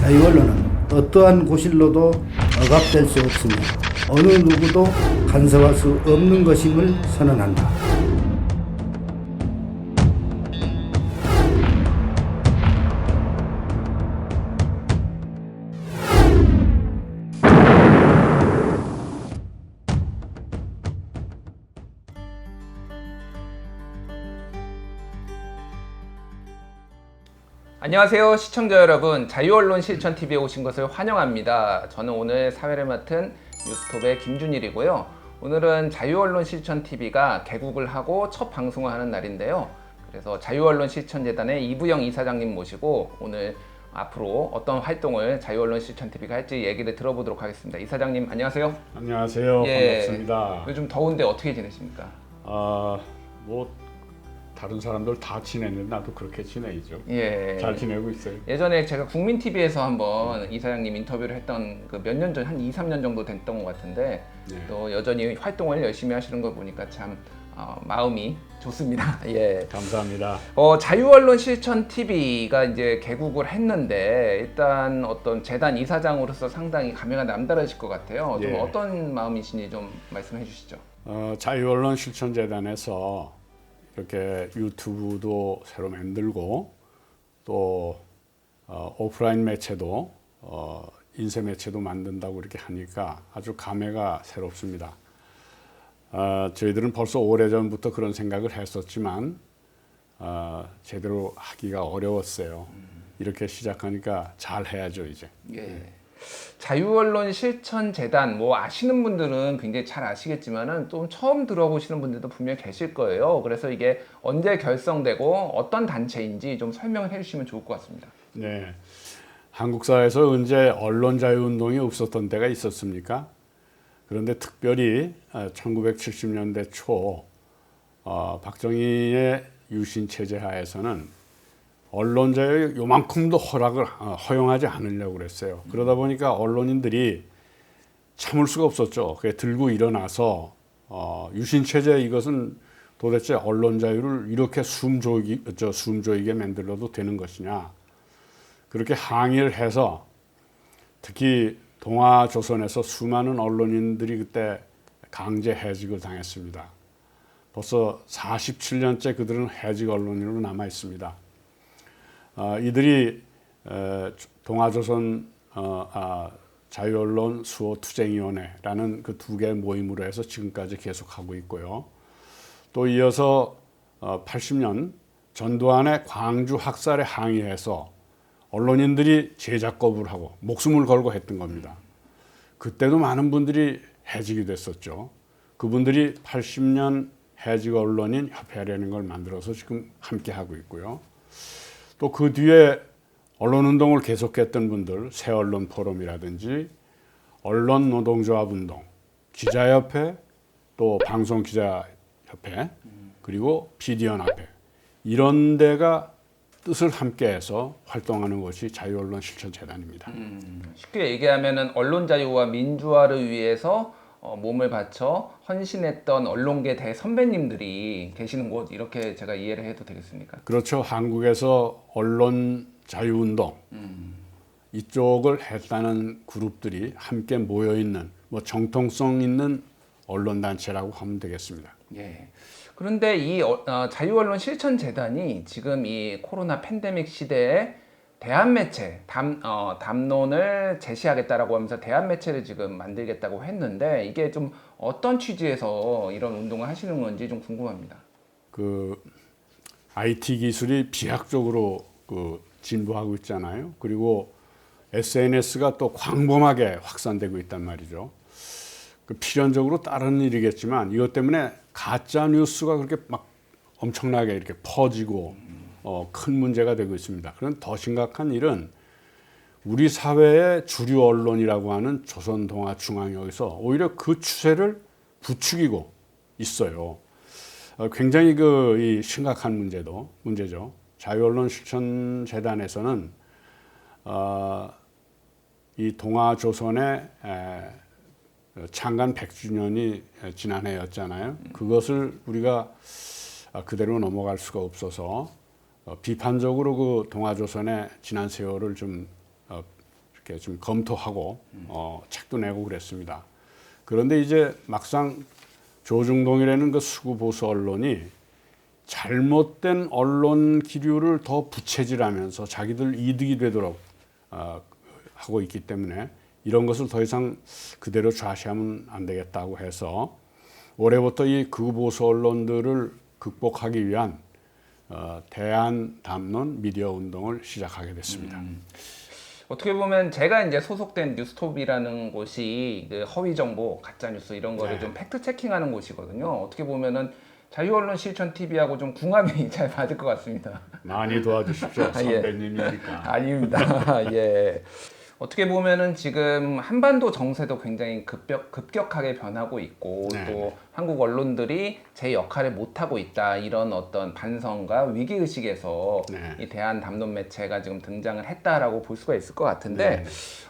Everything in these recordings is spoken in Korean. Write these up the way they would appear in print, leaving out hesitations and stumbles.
자유언론은 어떠한 고실로도 억압될 수 없으며 어느 누구도 간섭할 수 없는 것임을 선언한다. 안녕하세요 시청자 여러분, 자유언론 실천TV에 오신 것을 환영합니다. 저는 오늘 사회를 맡은 뉴스톱의 김준일이고요. 오늘은 자유언론 실천TV가 개국을 하고 첫 방송을 하는 날인데요. 그래서 자유언론 실천재단의 이부영 이사장님 모시고 오늘 앞으로 어떤 활동을 자유언론 실천TV가 할지 얘기를 들어보도록 하겠습니다. 이사장님 안녕하세요. 안녕하세요. 반갑습니다. 요즘 더운데 어떻게 지내십니까? 뭐 다른 사람들 다 지내는데 나도 그렇게 지내죠. 예. 잘 지내고 있어요. 예전에 제가 국민TV에서 한번 이사장님 인터뷰를 했던 그 몇 년 전, 한 2, 3년 정도 됐던 것 같은데 네. 또 여전히 활동을 열심히 하시는 걸 보니까 참 마음이 좋습니다. 예. 감사합니다. 자유언론 실천TV가 이제 개국을 했는데 일단 어떤 재단 이사장으로서 상당히 감회가 남다르실 것 같아요. 좀 예. 어떤 마음이신지 좀 말씀해 주시죠. 자유언론 실천재단에서 이렇게 유튜브도 새로 만들고 또 오프라인 매체도 인쇄 매체도 만든다고 이렇게 하니까 아주 감회가 새롭습니다. 저희들은 벌써 오래전부터 그런 생각을 했었지만 제대로 하기가 어려웠어요. 이렇게 시작하니까 잘 해야죠 이제. 예. 자유언론 실천재단 뭐 아시는 분들은 굉장히 잘 아시겠지만은 또 처음 들어보시는 분들도 분명히 계실 거예요. 그래서 이게 언제 결성되고 어떤 단체인지 좀 설명을 해주시면 좋을 것 같습니다. 네, 한국 사회에서 언제 언론 자유 운동이 없었던 때가 있었습니까? 그런데 특별히 1970년대 초 박정희의 유신 체제 하에서는 언론 자유 요만큼도 허용하지 않으려고 그랬어요. 그러다 보니까 언론인들이 참을 수가 없었죠. 그게 들고 일어나서 유신 체제 이것은 도대체 언론 자유를 이렇게 숨조이게 만들어도 되는 것이냐. 그렇게 항의를 해서 특히 동아조선에서 수많은 언론인들이 그때 강제 해직을 당했습니다. 벌써 47년째 그들은 해직 언론인으로 남아 있습니다. 이들이 동아조선 자유언론 수호투쟁위원회라는 그 두 개 모임으로 해서 지금까지 계속하고 있고요. 또 이어서 80년 전두환의 광주 학살에 항의해서 언론인들이 제작 거부를 하고 목숨을 걸고 했던 겁니다. 그때도 많은 분들이 해직이 됐었죠. 그분들이 80년 해직 언론인 협회라는 걸 만들어서 지금 함께 하고 있고요. 또 그 뒤에 언론운동을 계속했던 분들, 새언론 포럼이라든지 언론노동조합운동, 기자협회, 또 방송기자협회, 그리고 PD연합회 이런 데가 뜻을 함께해서 활동하는 것이 자유언론 실천재단입니다. 쉽게 얘기하면은 언론 자유와 민주화를 위해서 몸을 바쳐 헌신했던 언론계 대선배님들이 계시는 곳 이렇게 제가 이해를 해도 되겠습니까? 그렇죠. 한국에서 언론 자유운동 이쪽을 했다는 그룹들이 함께 모여있는 뭐 정통성 있는 언론단체라고 하면 되겠습니다. 예. 그런데 이 자유언론 실천재단이 지금 이 코로나 팬데믹 시대에 대한매체, 담론을 제시하겠다라고 하면서 대한매체를 지금 만들겠다고 했는데 이게 좀 어떤 취지에서 이런 운동을 하시는 건지 좀 궁금합니다. 그 IT 기술이 비약적으로 진보하고 있잖아요. 그리고 SNS가 또 광범하게 확산되고 있단 말이죠. 필연적으로 다른 일이겠지만 이것 때문에 가짜 뉴스가 그렇게 막 엄청나게 이렇게 퍼지고 큰 문제가 되고 있습니다. 그런 더 심각한 일은 우리 사회의 주류 언론이라고 하는 조선동아중앙에서 오히려 그 추세를 부추기고 있어요. 굉장히 이 심각한 문제죠. 자유언론 실천재단에서는 이 동아조선의 창간 100주년이 지난해였잖아요. 그것을 우리가 그대로 넘어갈 수가 없어서 비판적으로 그 동아조선의 지난 세월을 좀 이렇게 좀 검토하고 책도 내고 그랬습니다. 그런데 이제 막상 조중동이라는 그 수구 보수 언론이 잘못된 언론 기류를 더 부채질하면서 자기들 이득이 되도록 하고 있기 때문에 이런 것을 더 이상 그대로 좌시하면 안 되겠다고 해서 올해부터 이 극우보수 언론들을 극복하기 위한 대한 담론 미디어 운동을 시작하게 됐습니다. 어떻게 보면 제가 이제 소속된 뉴스톱이라는 곳이 그 허위 정보, 가짜 뉴스 이런 거를 네. 좀 팩트 체킹하는 곳이거든요. 어떻게 보면은 자유언론 실천 TV하고 좀 궁합이 잘 맞을 것 같습니다. 많이 도와주십시오. 예. 선배님이니까. 아닙니다. 예. 어떻게 보면은 지금 한반도 정세도 굉장히 급격하게 변하고 있고 네. 또 한국 언론들이 제 역할을 못하고 있다 이런 어떤 반성과 위기 의식에서 네. 이 대한 담론 매체가 지금 등장을 했다라고 볼 수가 있을 것 같은데 네.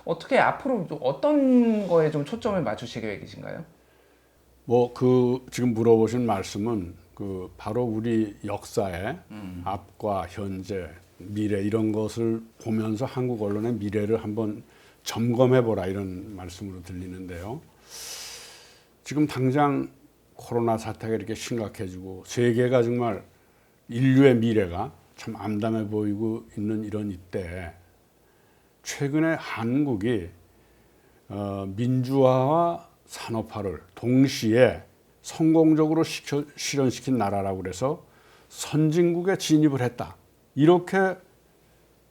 어떻게 앞으로 좀 어떤 거에 좀 초점을 맞추실 계획이신가요? 뭐 그 지금 물어보신 말씀은 그 바로 우리 역사의 앞과 현재 미래 이런 것을 보면서 한국 언론의 미래를 한번 점검해 보라 이런 말씀으로 들리는데요. 지금 당장 코로나 사태가 이렇게 심각해지고 세계가 정말 인류의 미래가 참 암담해 보이고 있는 이런 이때 최근에 한국이 민주화와 산업화를 동시에 성공적으로 실현시킨 나라라고 그래서 선진국에 진입을 했다. 이렇게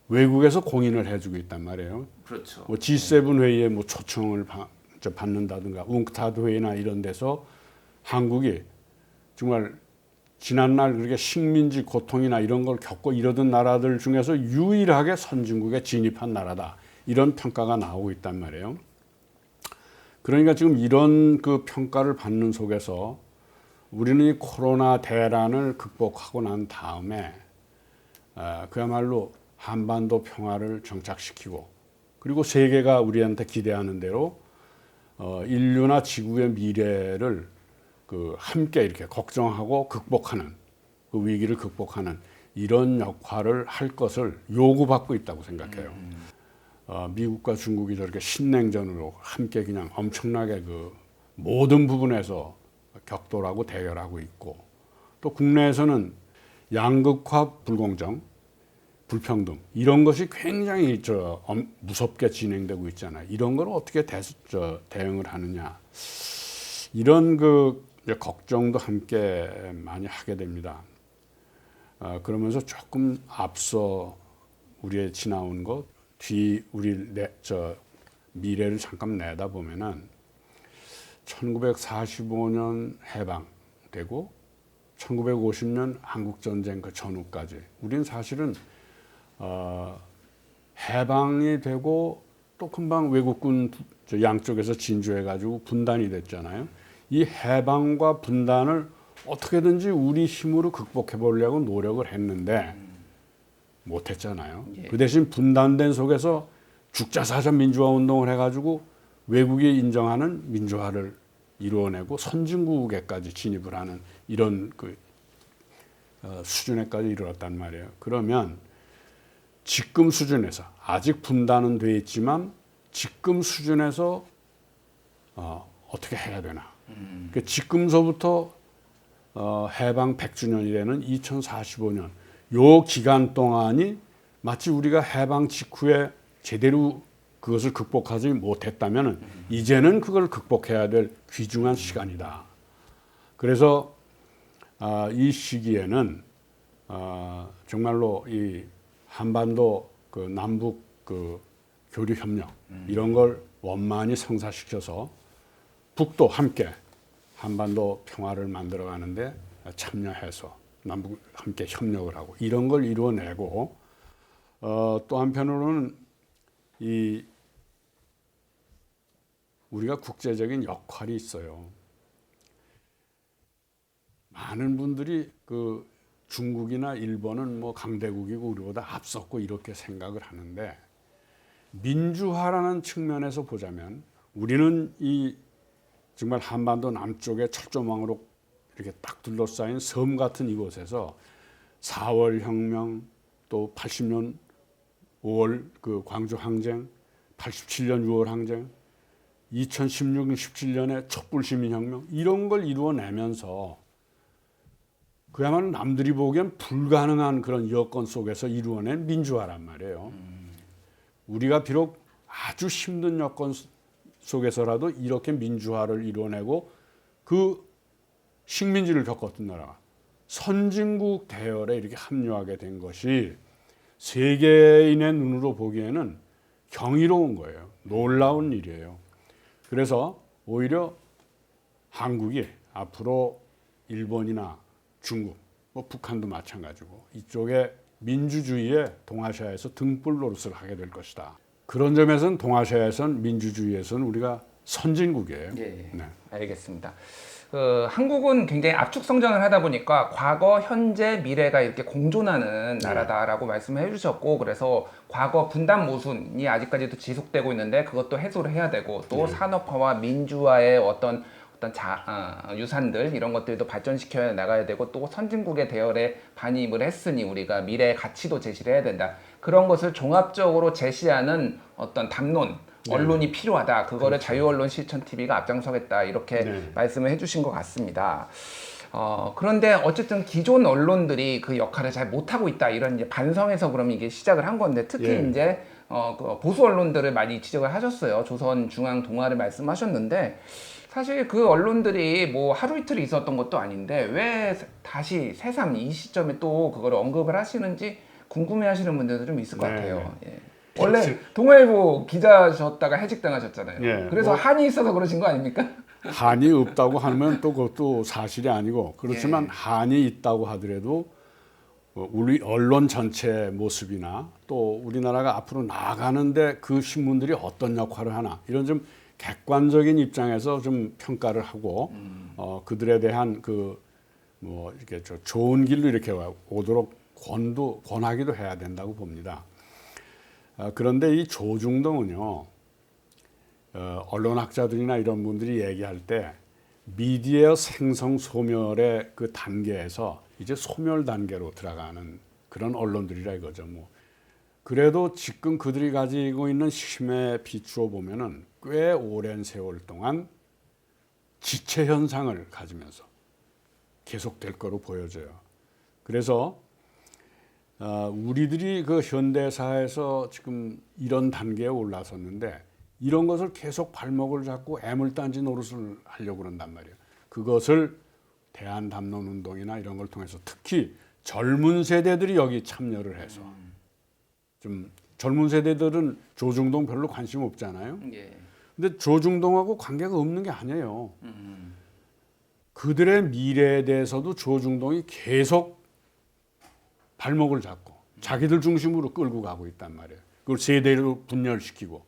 외국에서 공인을 해주고 있단 말이에요. 그렇죠. 뭐 G7 회의에 뭐 초청을 받는다든가 웅크타드 회의나 이런 데서 한국이 정말 지난날 그렇게 식민지 고통이나 이런 걸 겪고 이러던 나라들 중에서 유일하게 선진국에 진입한 나라다. 이런 평가가 나오고 있단 말이에요. 그러니까 지금 이런 그 평가를 받는 속에서 우리는 이 코로나 대란을 극복하고 난 다음에 그야말로 한반도 평화를 정착시키고 그리고 세계가 우리한테 기대하는 대로 인류나 지구의 미래를 그 함께 이렇게 걱정하고 극복하는 그 위기를 극복하는 이런 역할을 할 것을 요구받고 있다고 생각해요. 미국과 중국이 저렇게 신냉전으로 함께 그냥 엄청나게 그 모든 부분에서 격돌하고 대결하고 있고 또 국내에서는 양극화 불공정, 불평등 이런 것이 굉장히 무섭게 진행되고 있잖아요. 이런 걸 어떻게 대응을 하느냐 이런 그 걱정도 함께 많이 하게 됩니다. 그러면서 조금 앞서 우리의 지나온 것 뒤 우리 미래를 잠깐 내다 보면은 1945년 해방되고 1950년 한국전쟁 그 전후까지 우리는 사실은 해방이 되고 또 금방 외국군 양쪽에서 진주해가지고 분단이 됐잖아요. 이 해방과 분단을 어떻게든지 우리 힘으로 극복해 보려고 노력을 했는데 못했잖아요. 예. 그 대신 분단된 속에서 죽자사자 민주화 운동을 해가지고 외국이 인정하는 민주화를 이루어내고 선진국에까지 진입을 하는 이런 그 수준에까지 이르렀단 말이에요. 그러면 지금 수준에서 아직 분단은 돼 있지만 지금 수준에서 어떻게 해야 되나? 그러니까 지금서부터 해방 100주년이 되는 2045년 요 기간 동안이 마치 우리가 해방 직후에 제대로 그것을 극복하지 못했다면 이제는 그걸 극복해야 될 귀중한 시간이다. 그래서 이 시기에는 정말로 이 한반도 그 남북 그 교류 협력 이런 걸 원만히 성사시켜서 북도 함께 한반도 평화를 만들어가는데 참여해서 남북 함께 협력을 하고 이런 걸 이루어내고 또 한편으로는 이 우리가 국제적인 역할이 있어요. 많은 분들이 그 중국이나 일본은 뭐 강대국이고 우리보다 앞섰고 이렇게 생각을 하는데 민주화라는 측면에서 보자면 우리는 이 정말 한반도 남쪽의 철조망으로 이렇게 딱 둘러싸인 섬 같은 이곳에서 4월 혁명 또 80년 5월 그 광주 항쟁 87년 6월 항쟁, 2016, 17년에 촛불 시민혁명 이런 걸 이루어내면서 그야말로 남들이 보기엔 불가능한 그런 여건 속에서 이루어낸 민주화란 말이에요. 우리가 비록 아주 힘든 여건 속에서라도 이렇게 민주화를 이루어내고 그 식민지를 겪었던 나라가 선진국 대열에 이렇게 합류하게 된 것이 세계인의 눈으로 보기에는 경이로운 거예요. 놀라운 일이에요. 그래서 오히려 한국이 앞으로 일본이나 중국, 뭐 북한도 마찬가지고 이쪽에 민주주의에 동아시아에서 등불 노릇을 하게 될 것이다. 그런 점에서는 동아시아에서는 민주주의에서는 우리가 선진국이에요. 예, 네. 알겠습니다. 한국은 굉장히 압축 성장을 하다 보니까 과거, 현재, 미래가 이렇게 공존하는 나라다라고 말씀해 주셨고, 그래서 과거 분단 모순이 아직까지도 지속되고 있는데 그것도 해소를 해야 되고, 또 산업화와 민주화의 어떤 유산들 이런 것들도 발전시켜 나가야 되고, 또 선진국의 대열에 반입을 했으니 우리가 미래의 가치도 제시를 해야 된다. 그런 것을 종합적으로 제시하는 어떤 담론, 언론이 필요하다. 그거를 자유언론 실천 TV가 앞장서겠다. 이렇게 말씀을 해주신 것 같습니다. 그런데 어쨌든 기존 언론들이 그 역할을 잘 못하고 있다. 이런 이제 반성에서 그럼 이게 시작을 한 건데, 특히 이제 그 보수 언론들을 많이 지적을 하셨어요. 조선, 중앙, 동아를 말씀하셨는데, 사실 그 언론들이 뭐 하루 이틀 있었던 것도 아닌데 왜 다시 새삼 이 시점에 또 그걸 언급을 하시는지 궁금해하시는 분들도 좀 있을 것 같아요. 예. 원래 동아일보 기자셨다가 해직당하셨잖아요. 예, 그래서 뭐 한이 있어서 그러신 거 아닙니까? 한이 없다고 하면 또 그것도 사실이 아니고, 그렇지만 한이 있다고 하더라도 우리 언론 전체 모습이나 또 우리나라가 앞으로 나아가는데 그 신문들이 어떤 역할을 하나, 이런 좀 객관적인 입장에서 좀 평가를 하고 그들에 대한 그 뭐 이렇게 좋은 길로 이렇게 오도록 권하기도 해야 된다고 봅니다. 그런데 이 조중동은요, 언론학자들이나 이런 분들이 얘기할 때 미디어 생성 소멸의 그 단계에서 이제 소멸 단계로 들어가는 그런 언론들이라 이거죠. 뭐 그래도 지금 그들이 가지고 있는 힘에 비추어 보면은 꽤 오랜 세월 동안 지체 현상을 가지면서 계속될 거로 보여져요. 그래서 우리들이 그 현대사에서 지금 이런 단계에 올라섰는데 이런 것을 계속 발목을 잡고 애물단지 노릇을 하려고 그런단 말이에요. 그것을 대한담론운동이나 이런 걸 통해서 특히 젊은 세대들이 여기 참여를 해서 좀 젊은 세대들은 조중동 별로 관심 없잖아요. 근데 조중동하고 관계가 없는 게 아니에요. 그들의 미래에 대해서도 조중동이 계속 발목을 잡고 자기들 중심으로 끌고 가고 있단 말이에요. 그걸 세대로 분열시키고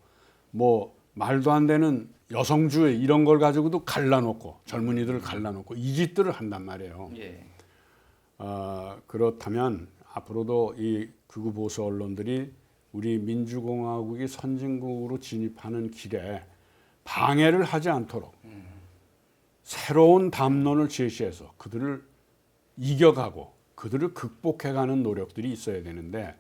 뭐 말도 안 되는 여성주의 이런 걸 가지고도 갈라놓고 젊은이들을 갈라놓고 이 짓들을 한단 말이에요. 그렇다면 앞으로도 이 극우 보수 언론들이 우리 민주공화국이 선진국으로 진입하는 길에 방해를 하지 않도록 새로운 담론을 제시해서 그들을 이겨가고 그들을 극복해가는 노력들이 있어야 되는데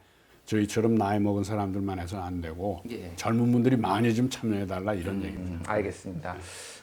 저희처럼 나이 먹은 사람들만 해서는 안 되고 젊은 분들이 많이 좀 참여해달라 이런 얘기입니다. 알겠습니다.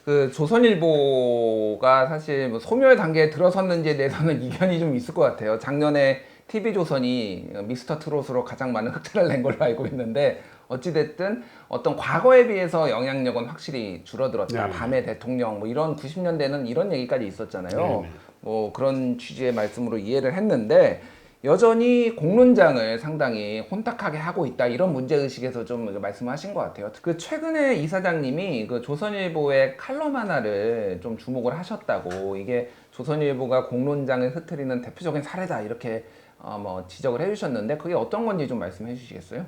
그 조선일보가 사실 뭐 소멸 단계에 들어섰는지에 대해서는 이견이 좀 있을 것 같아요. 작년에 TV조선이 미스터 트롯으로 가장 많은 흑자를 낸 걸로 알고 있는데 어찌됐든 어떤 과거에 비해서 영향력은 확실히 줄어들었다. 밤의 대통령 뭐 이런 90년대는 이런 얘기까지 있었잖아요. 뭐 그런 취지의 말씀으로 이해를 했는데 여전히 공론장을 상당히 혼탁하게 하고 있다 이런 문제의식에서 좀 말씀하신 것 같아요. 그 최근에 이사장님이 그 조선일보의 칼럼 하나를 좀 주목을 하셨다고, 이게 조선일보가 공론장을 흐트리는 대표적인 사례다 이렇게 뭐 지적을 해주셨는데 그게 어떤 건지 좀 말씀해 주시겠어요?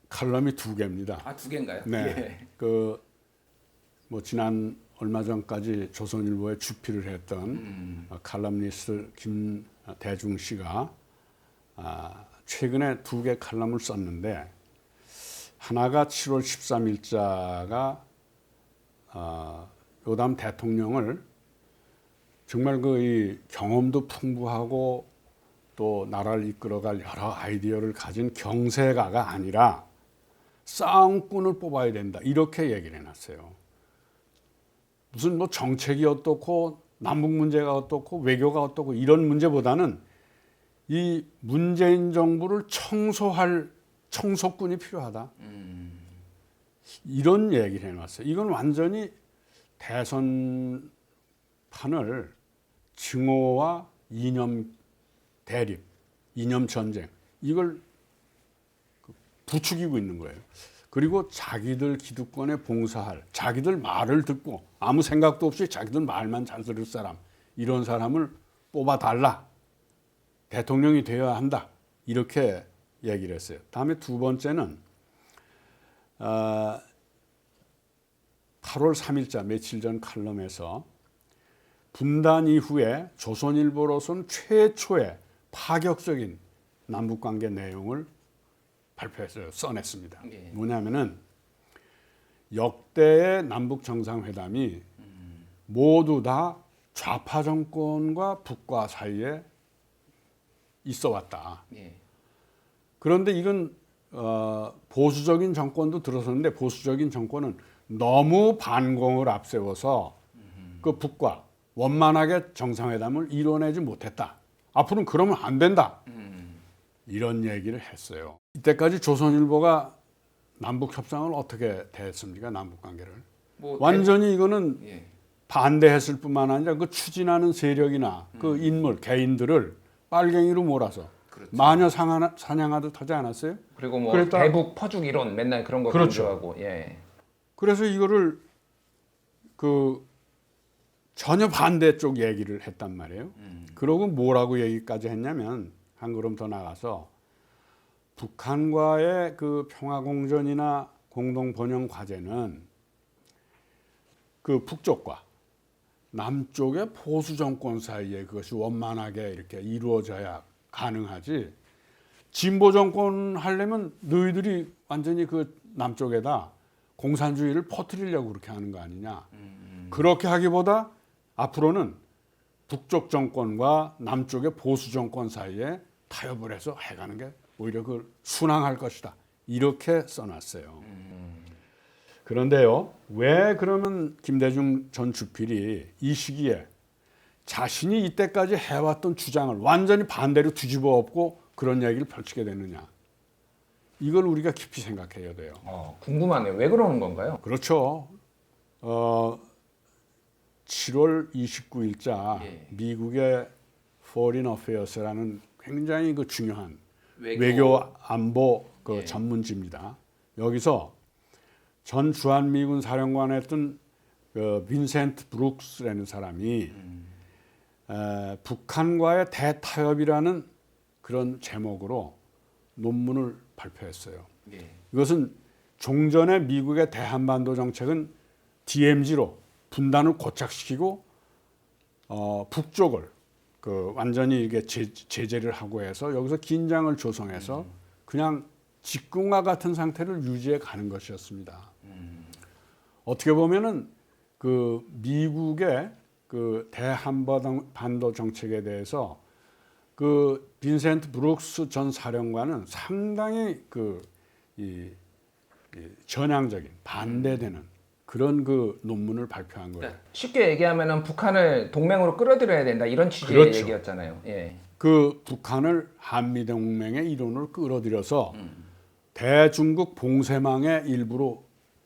칼럼이 2개입니다. 아, 2개인가요? 네. 그 뭐 지난 얼마 전까지 조선일보에 주필을 했던 칼럼니스트 김대중 씨가 최근에 2개 칼럼을 썼는데 하나가 7월 13일자가 요담 대통령을 정말 그 이 경험도 풍부하고 또 나라를 이끌어갈 여러 아이디어를 가진 경세가가 아니라 싸움꾼을 뽑아야 된다. 이렇게 얘기를 해놨어요. 무슨 뭐 정책이 어떻고 남북 문제가 어떻고 외교가 어떻고 이런 문제보다는 이 문재인 정부를 청소할 청소꾼이 필요하다. 이런 얘기를 해놨어요. 이건 완전히 대선판을 증오와 이념 대립, 이념 전쟁 이걸 부추기고 있는 거예요. 그리고 자기들 기득권에 봉사할, 자기들 말을 듣고 아무 생각도 없이 자기들 말만 잘 들을 사람, 이런 사람을 뽑아달라. 대통령이 되어야 한다. 이렇게 얘기를 했어요. 다음에 두 번째는 8월 3일자 며칠 전 칼럼에서 분단 이후에 조선일보로서는 최초의 파격적인 남북관계 내용을 발표했어요. 써냈습니다. 예. 뭐냐면은 역대의 남북 정상회담이 모두 다 좌파 정권과 북과 사이에 있어 왔다. 예. 그런데 이건 보수적인 정권도 들어섰는데 보수적인 정권은 너무 반공을 앞세워서 그 북과 원만하게 정상회담을 이뤄내지 못했다. 앞으로는 그러면 안 된다. 이런 얘기를 했어요. 이때까지 조선일보가 남북 협상을 어떻게 대했습니까? 남북 관계를. 뭐 완전히 이거는 예. 반대했을 뿐만 아니라 그 추진하는 세력이나 그 인물, 개인들을 빨갱이로 몰아서 그렇죠. 마녀 사냥하듯 하지 않았어요? 그리고 뭐 그랬다- 대북 퍼죽 이론 맨날 그런 거 그렇죠. 강조하고 예. 그래서 이거를 그 전혀 반대쪽 얘기를 했단 말이에요. 그러고 뭐라고 얘기까지 했냐면 한 걸음 더 나가서 북한과의 그 평화공존이나 공동번영 과제는 그 북쪽과 남쪽의 보수 정권 사이에 그것이 원만하게 이렇게 이루어져야 가능하지. 진보 정권 하려면 너희들이 완전히 그 남쪽에다 공산주의를 퍼뜨리려고 그렇게 하는 거 아니냐. 그렇게 하기보다 앞으로는 북쪽 정권과 남쪽의 보수 정권 사이에 타협을 해서 해가는 게 오히려 그걸 순항할 것이다. 이렇게 써놨어요. 그런데요, 왜 그러면 김대중 전 주필이 이 시기에 자신이 이때까지 해왔던 주장을 완전히 반대로 뒤집어 엎고 그런 얘기를 펼치게 되느냐. 이걸 우리가 깊이 생각해야 돼요. 궁금하네요. 왜 그러는 건가요? 그렇죠. 7월 29일자 예. 미국의 Foreign Affairs라는 굉장히 그 중요한 외교- 외교 안보 그 예. 전문지입니다. 여기서 전 주한미군 사령관이었던 그 빈센트 브룩스라는 사람이 북한과의 대타협이라는 그런 제목으로 논문을 발표했어요. 예. 이것은 종전의 미국의 대한반도 정책은 DMZ로 분단을 고착시키고 북쪽을 그 완전히 이게 제재를 하고 해서 여기서 긴장을 조성해서 그냥 직궁과 같은 상태를 유지해 가는 것이었습니다. 어떻게 보면은 그 미국의 그 대한반도 정책에 대해서 그 빈센트 브룩스 전 사령관은 상당히 이 전향적인 반대되는 그런 그 논문을 발표한 거예요. 그러니까 쉽게 얘기하면은 북한을 동맹으로 끌어들여야 된다 이런 취지의 그렇죠. 얘기였잖아요. 예. 그 북한을 한미동맹의 일원으로 끌어들여서 대중국 봉쇄망의 일부로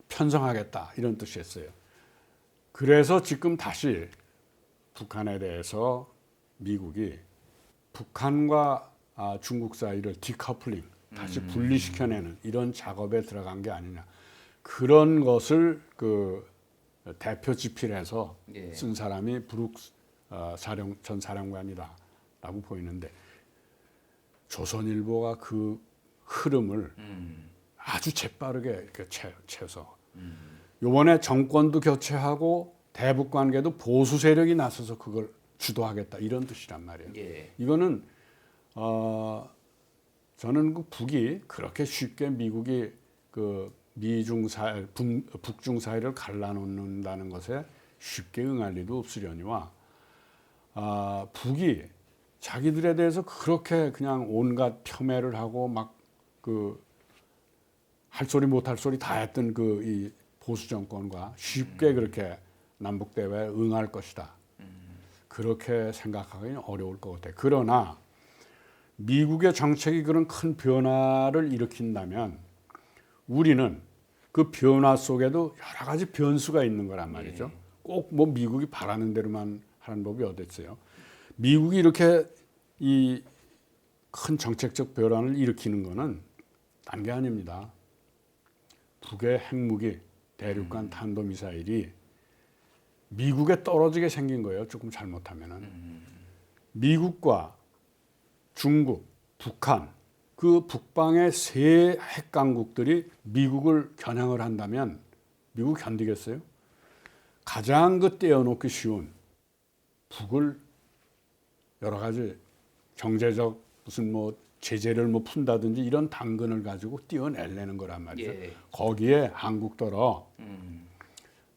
편성하겠다 이런 뜻이었어요. 그래서 지금 다시 북한에 대해서 미국이 북한과 중국 사이를 디커플링 다시 분리시켜내는 이런 작업에 들어간 게 아니냐. 그런 것을 그 대표 지필해서 예. 쓴 사람이 브룩스 전 사령관이다라고 보이는데 조선일보가 그 흐름을 아주 재빠르게 이렇게 채서 이번에 정권도 교체하고 대북 관계도 보수 세력이 나서서 그걸 주도하겠다 이런 뜻이란 말이에요. 예. 이거는 저는 그 북이 그렇게 쉽게 미국이 그 미중 사이, 북중 사이를 갈라놓는다는 것에 쉽게 응할 리도 없으려니와 북이 자기들에 대해서 그렇게 그냥 온갖 폄훼를 하고 막 그 할 소리 못 할 소리 다 했던 그 이 보수 정권과 쉽게 그렇게 남북 대화에 응할 것이다. 그렇게 생각하기는 어려울 것 같아요. 그러나 미국의 정책이 그런 큰 변화를 일으킨다면 우리는 그 변화 속에도 여러 가지 변수가 있는 거란 말이죠. 꼭 뭐 미국이 바라는 대로만 하는 법이 어딨어요. 미국이 이렇게 이 큰 정책적 변화를 일으키는 거는 딴 게 아닙니다. 북의 핵무기, 대륙간 탄도미사일이 미국에 떨어지게 생긴 거예요. 조금 잘못하면은. 미국과 중국, 북한, 그 북방의 세 핵강국들이 미국을 겨냥을 한다면 미국 견디겠어요? 가장 그 떼어놓기 쉬운 북을 여러 가지 경제적 무슨 뭐 제재를 뭐 푼다든지 이런 당근을 가지고 띄어내려는 거란 말이죠. 거기에 한국더러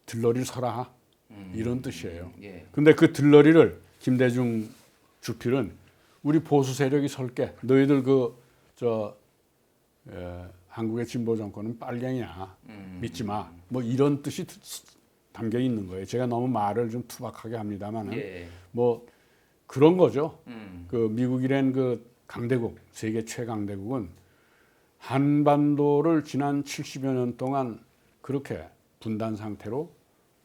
들러리 서라 이런 뜻이에요. 근데 그 들러리를 김대중 주필은 우리 보수 세력이 설게 너희들 한국의 진보 정권은 빨갱이야 믿지 마 뭐 이런 뜻이 담겨 있는 거예요. 제가 너무 말을 좀 투박하게 합니다만은 뭐 그런 거죠. 그 미국이란 그 강대국, 세계 최강대국은 한반도를 지난 70여 년 동안 그렇게 분단 상태로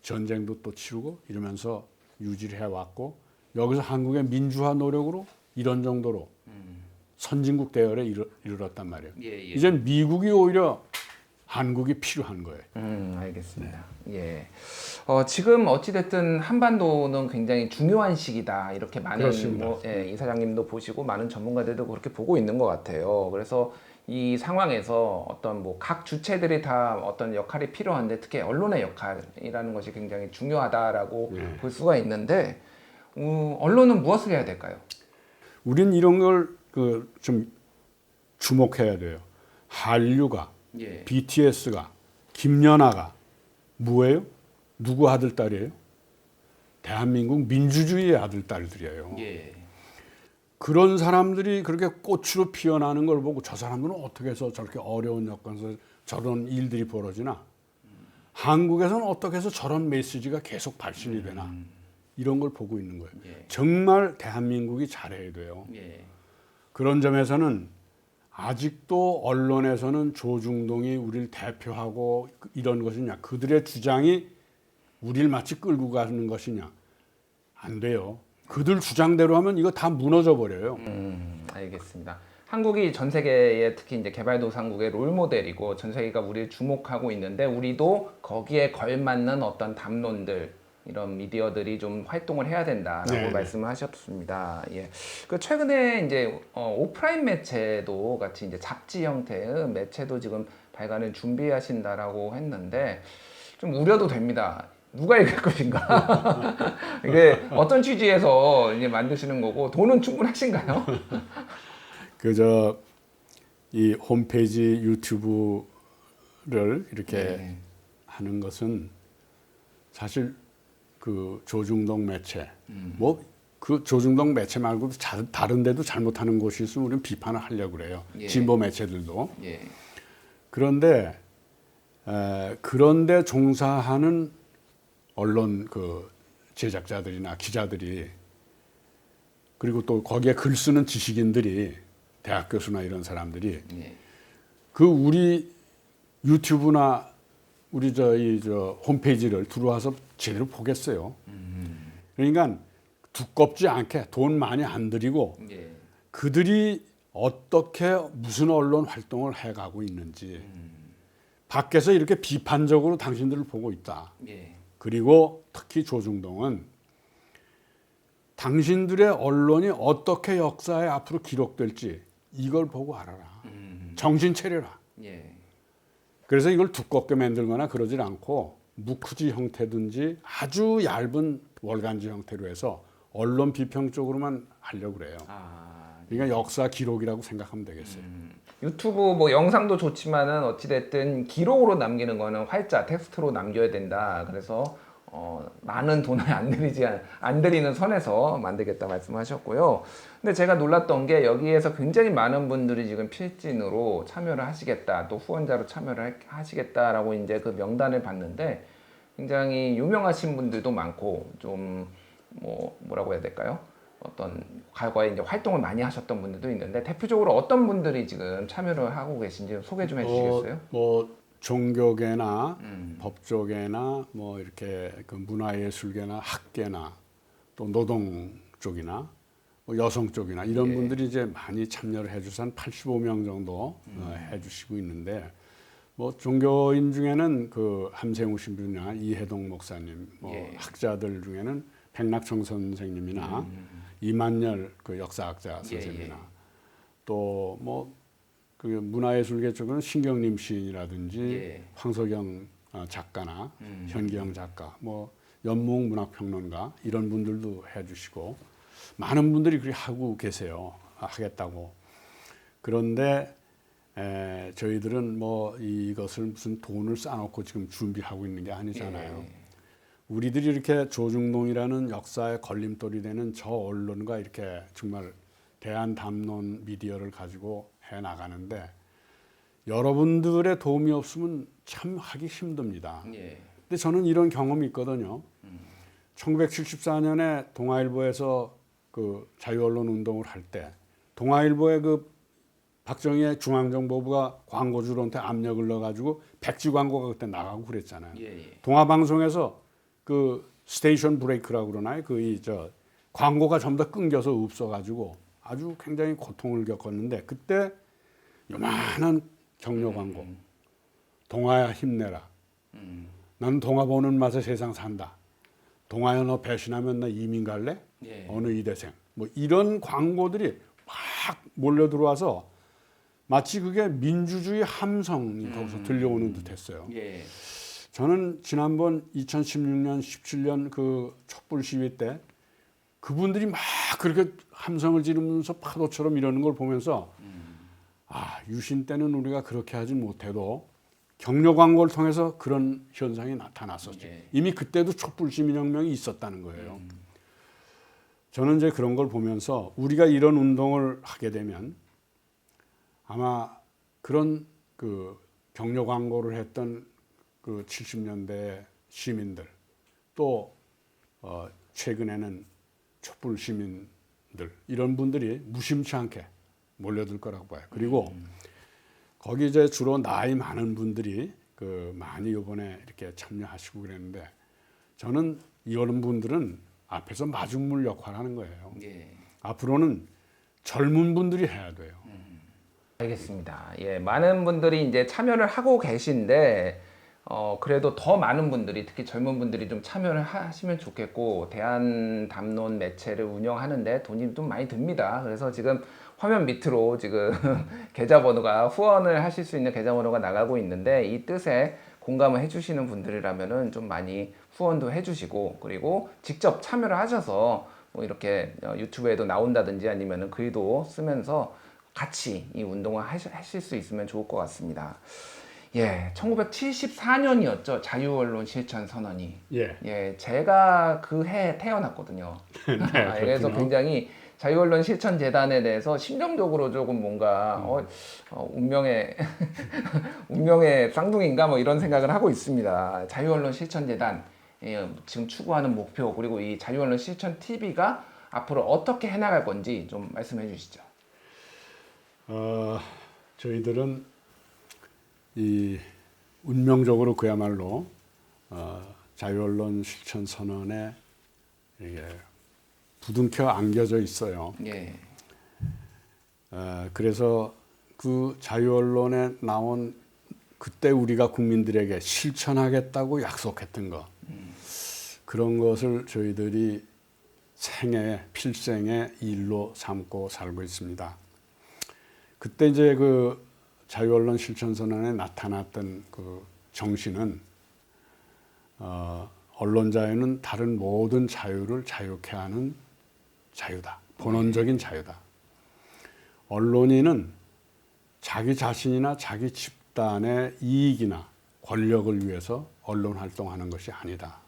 전쟁도 또 치르고 이러면서 유지를 해왔고 여기서 한국의 민주화 노력으로 이런 정도로 선진국 대열에 이르렀단 말이에요. 이젠 미국이 오히려 한국이 필요한 거예요. 알겠습니다. 지금 어찌됐든 한반도는 굉장히 중요한 시기다. 이렇게 많은 이사장님도 보시고 많은 전문가들도 그렇게 보고 있는 것 같아요. 그래서 이 상황에서 어떤 뭐 각 주체들이 다 어떤 역할이 필요한데 특히 언론의 역할이라는 것이 굉장히 중요하다라고 볼 수가 있는데 언론은 무엇을 해야 될까요? 우린 이런 걸 좀 주목해야 돼요. 한류가 BTS가 김연아가 뭐예요? 누구 아들 딸이에요? 대한민국 민주주의의 아들 딸들이에요. 그런 사람들이 그렇게 꽃으로 피어나는 걸 보고 저 사람들은 어떻게 해서 저렇게 어려운 여건에서 저런 일들이 벌어지나? 한국에서는 어떻게 해서 저런 메시지가 계속 발신이 되나? 이런 걸 보고 있는 거예요. 정말 대한민국이 잘해야 돼요. 그런 점에서는 아직도 언론에서는 조중동이 우리를 대표하고 이런 것이냐 그들의 주장이 우리를 마치 끌고 가는 것이냐 안 돼요. 그들 주장대로 하면 이거 다 무너져 버려요. 알겠습니다. 한국이 전 세계의 특히 이제 개발도상국의 롤모델이고 전 세계가 우리를 주목하고 있는데 우리도 거기에 걸맞는 어떤 담론들 이런 미디어들이 좀 활동을 해야 된다라고 말씀을 하셨습니다. 그 최근에 이제 오프라인 매체도 같이 이제 잡지 형태의 매체도 지금 발간을 준비하신다라고 했는데 좀 우려도 됩니다. 누가 읽을 것인가? 이게 어떤 취지에서 이제 만드시는 거고 돈은 충분하신가요? 이 홈페이지 유튜브를 이렇게 하는 것은 사실 그 조중동 매체, 뭐 그 조중동 매체 말고도 다른 데도 잘못하는 곳이 있으면 우리는 비판을 하려고 그래요. 진보 매체들도. 그런데 그런데 종사하는 언론 그 제작자들이나 기자들이 그리고 또 거기에 글 쓰는 지식인들이 대학 교수나 이런 사람들이 그 우리 유튜브나 우리 홈페이지를 들어와서 제대로 보겠어요. 그러니까 두껍지 않게 돈 많이 안 들이고 그들이 어떻게 무슨 언론 활동을 해가고 있는지 밖에서 이렇게 비판적으로 당신들을 보고 있다. 그리고 특히 조중동은 당신들의 언론이 어떻게 역사에 앞으로 기록될지 이걸 보고 알아라. 정신 차려라. 그래서 이걸 두껍게 만들거나 그러질 않고 무크지 형태든지 아주 얇은 월간지 형태로 해서 언론 비평 쪽으로만 하려고 그래요. 그러니까 역사 기록이라고 생각하면 되겠어요. 유튜브 뭐 영상도 좋지만은 어찌됐든 기록으로 남기는 거는 활자 텍스트로 남겨야 된다. 그래서 많은 돈을 안 들이는 선에서 만들겠다 말씀하셨고요. 근데 제가 놀랐던 게 여기에서 굉장히 많은 분들이 지금 필진으로 참여를 하시겠다, 또 후원자로 참여를 하시겠다라고 이제 그 명단을 봤는데 굉장히 유명하신 분들도 많고 좀 뭐라고 해야 될까요? 어떤 과거에 이제 활동을 많이 하셨던 분들도 있는데 대표적으로 어떤 분들이 지금 참여를 하고 계신지 소개 좀 해주시겠어요? 뭐 종교계나 법조계나 뭐 이렇게 그 문화예술계나 학계나 또 노동 쪽이나 뭐 여성 쪽이나 이런 예. 분들이 이제 많이 참여를 해주셔서 한 85명 정도 해주시고 있는데 뭐 종교인 중에는 그 함세웅 신부나 이해동 목사님, 뭐 예. 학자들 중에는 백낙청 선생님이나 이만열 그 역사학자 선생님이나 예. 또 뭐 그 문화예술계 쪽은 신경림 시인이라든지 예. 황석영 작가나 현기영 작가, 뭐 연몽 문학평론가 이런 분들도 해주시고 많은 분들이 그렇게 하고 계세요. 하겠다고. 그런데 저희들은 뭐 이것을 무슨 돈을 쌓아놓고 지금 준비하고 있는 게 아니잖아요. 예. 우리들이 이렇게 조중동이라는 역사의 걸림돌이 되는 저 언론과 이렇게 정말 대한 담론 미디어를 가지고 해 나가는데 여러분들의 도움이 없으면 참 하기 힘듭니다. 예. 근데 저는 이런 경험이 있거든요. 1974년에 동아일보에서 그 자유언론 운동을 할 때 동아일보의 그 박정희의 중앙정보부가 광고주한테 압력을 넣어가지고 백지 광고가 그때 나가고 그랬잖아요. 예. 동아방송에서 그 스테이션 브레이크라고 그러나요? 저 광고가 전부 다 끊겨서 없어가지고 아주 굉장히 고통을 겪었는데 그때 요만한 격려 광고. 동아야 힘내라. 난 동아 보는 맛에 세상 산다. 동아야 너 배신하면 나 이민 갈래? 예. 어느 이대생. 뭐 이런 광고들이 막 몰려 들어와서 마치 그게 민주주의 함성이 거기서 들려오는 듯했어요. 예. 저는 지난번 2016년, 17년 그 촛불 시위 때 그분들이 막 그렇게 함성을 지르면서 파도처럼 이러는 걸 보면서 유신 때는 우리가 그렇게 하지 못해도 격려 광고를 통해서 그런 현상이 나타났었죠. 예. 이미 그때도 촛불 시민혁명이 있었다는 거예요. 저는 이제 그런 걸 보면서 우리가 이런 운동을 하게 되면 아마 그런 그 격려 광고를 했던 그 70년대 시민들 또 최근에는 촛불 시민들 이런 분들이 무심치 않게 몰려들 거라고 봐요. 그리고 거기 이제 주로 나이 많은 분들이 그 많이 이번에 이렇게 참여하시고 그랬는데 저는 이런 분들은 앞에서 마중물 역할을 하는 거예요. 예. 앞으로는 젊은 분들이 해야 돼요. 알겠습니다. 예, 많은 분들이 이제 참여를 하고 계신데 그래도 더 많은 분들이 특히 젊은 분들이 좀 참여를 하시면 좋겠고 대한 담론 매체를 운영하는데 돈이 좀 많이 듭니다. 그래서 지금 화면 밑으로 지금 계좌번호가 후원을 하실 수 있는 계좌번호가 나가고 있는데 이 뜻에 공감을 해주시는 분들이라면은 좀 많이 후원도 해주시고 그리고 직접 참여를 하셔서 뭐 이렇게 유튜브에도 나온다든지 아니면은 글도 쓰면서 같이 이 운동을 하실 수 있으면 좋을 것 같습니다. 예, 1974년이었죠. 자유언론 실천 선언이. 예. 제가 그 해에 태어났거든요. 네, 그래서 굉장히 자유언론 실천 재단에 대해서 심정적으로 조금 뭔가 운명의 운명의 쌍둥이인가 뭐 이런 생각을 하고 있습니다. 자유언론 실천 재단 지금 추구하는 목표 그리고 이 자유언론 실천 TV가 앞으로 어떻게 해나갈 건지 좀 말씀해 주시죠. 저희들은 이 운명적으로 그야말로 자유언론 실천 선언에 이게 부둥켜 안겨져 있어요. 예. 그래서 그 자유언론에 나온 그때 우리가 국민들에게 실천하겠다고 약속했던 것 그런 것을 저희들이 생애 필생의 일로 삼고 살고 있습니다. 그때 이제 그 자유언론 실천선언에 나타났던 그 정신은 언론 자유는 다른 모든 자유를 자유케 하는 자유다. 본원적인 자유다. 언론인은 자기 자신이나 자기 집단의 이익이나 권력을 위해서 언론 활동하는 것이 아니다.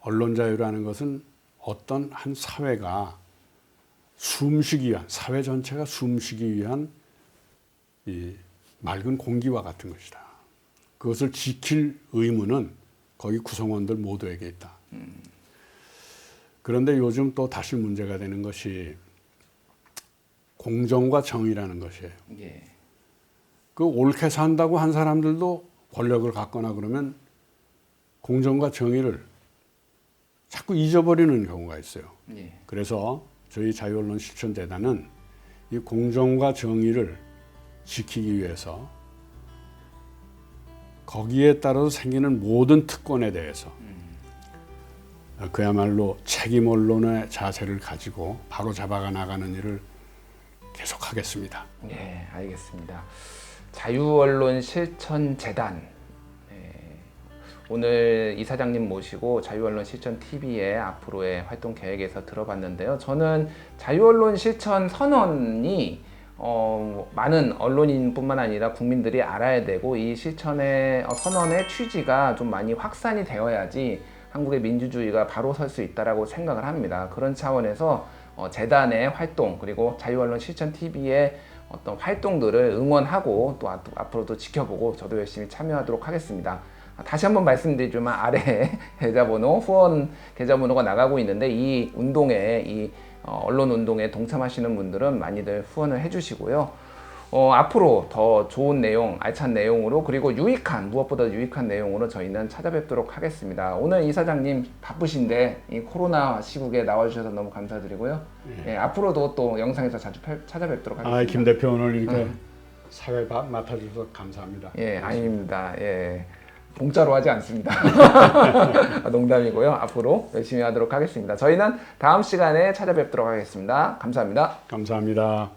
언론 자유라는 것은 어떤 한 사회가 숨쉬기 위한, 사회 전체가 숨쉬기 위한 이 맑은 공기와 같은 것이다. 그것을 지킬 의무는 거기 구성원들 모두에게 있다. 그런데 요즘 또 다시 문제가 되는 것이 공정과 정의라는 것이에요. 예. 그 옳게 산다고 한 사람들도 권력을 갖거나 그러면 공정과 정의를 자꾸 잊어버리는 경우가 있어요. 예. 그래서 저희 자유언론 실천재단은 이 공정과 정의를 지키기 위해서 거기에 따라서 생기는 모든 특권에 대해서 그야말로 책임 언론의 자세를 가지고 바로 잡아가 나가는 일을 계속하겠습니다. 예, 알겠습니다. 자유언론 실천재단. 오늘 이사장님 모시고 자유언론 실천 TV의 앞으로의 활동 계획에서 들어봤는데요. 저는 자유언론 실천 선언이 많은 언론인뿐만 아니라 국민들이 알아야 되고 이 실천의 선언의 취지가 좀 많이 확산이 되어야지 한국의 민주주의가 바로 설 수 있다라고 생각을 합니다. 그런 차원에서 재단의 활동 그리고 자유언론 실천 TV의 어떤 활동들을 응원하고 또 앞으로도 지켜보고 저도 열심히 참여하도록 하겠습니다. 다시 한번 말씀드리지만 아래에 계좌번호, 후원 계좌번호가 나가고 있는데 이 운동에 이 언론 운동에 동참하시는 분들은 많이들 후원을 해주시고요. 앞으로 더 좋은 내용, 알찬 내용으로 그리고 무엇보다 유익한 내용으로 저희는 찾아뵙도록 하겠습니다. 오늘 이사장님 바쁘신데 이 코로나 시국에 나와주셔서 너무 감사드리고요. 예, 앞으로도 또 영상에서 자주 찾아뵙도록 하겠습니다. 김 대표 오늘 이렇게 사회 맡아주셔서 감사합니다. 예, 아닙니다. 예. 공짜로 하지 않습니다. 농담이고요. 앞으로 열심히 하도록 하겠습니다. 저희는 다음 시간에 찾아뵙도록 하겠습니다. 감사합니다. 감사합니다.